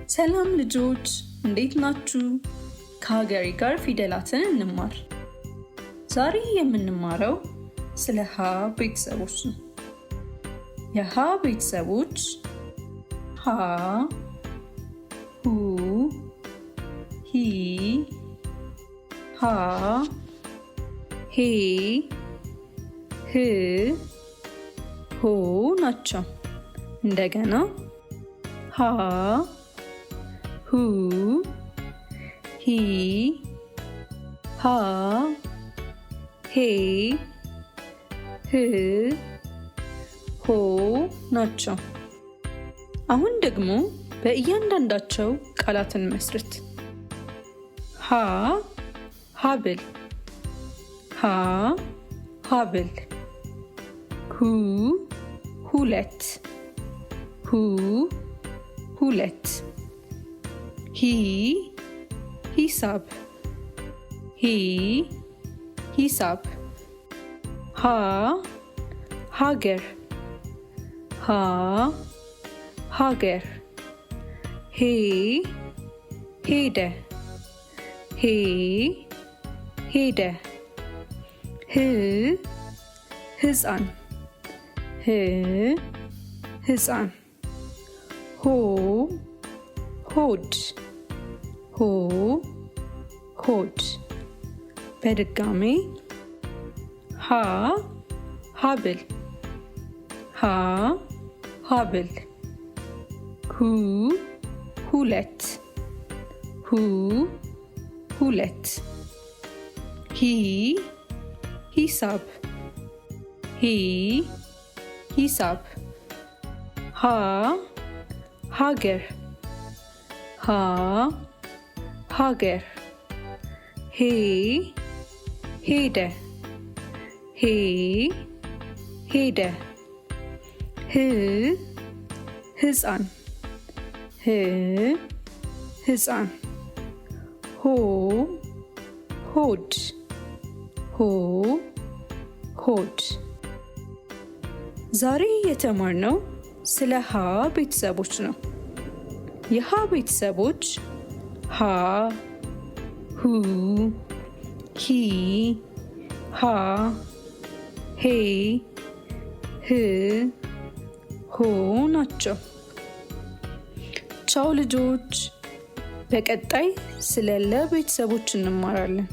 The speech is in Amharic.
ሰላም ልጆች እንዴት ናችሁ? ከሀገሬ ጋር ፊደላትን እንማር። ዛሬ የምንማረው ስለ ሀ ቤተሰቦች ነው። የሀ ቤተሰቦች ሀ፣ ሁ፣ ሂ፣ ሃ፣ ሄ፣ ህ፣ ሆ ናቸው። እንደገና ሀ፣ ሁ፣ ሂ፣ ሃ፣ ሄ፣ ህ፣ ሆ ናቸው። አሁን ደግሞ በእያንዳንዳቸው ቃላትን መስርት። ሀ ሀብል፣ ሀ ሀብል። ሁ ሁለት፣ ሁ ሁለት። ሂ ሂሳብ፣ ሂ ሂሳብ። ሃ ሀገር፣ ሃ ሀገር። ሄ ሄደ፣ ሄ ሄደ። ህ ህፃን፣ ህ ህፃን። ሆ ሆድ፣ ሆ ሆድ። በድጋሜ ሀ ሀብል፣ ሀ ሀብል። ሁ ሁለት፣ ሁ ሁለት። ሂ ሂሳብ፣ ሂ ሂሳብ። ሃ ሀገር፣ ሃ ሀገር። ሄ ሄደ፣ ሄ ሄደ። ህ ህፃን፣ ህ ህፃን። ሆ ሆድ፣ ሆ ሆድ። ዛሬ የተማርነው ስለ ሀ ቤተሰቦች ነው። የሀ ቤተሰቦች ሀ፣ ሁ፣ ሂ፣ ሃ፣ ሄ፣ ህ፣ ሆ ናቸው። ቻው ልጆች። በቀጣይ ስለ ለ ቤተሰቦች እንማራለን።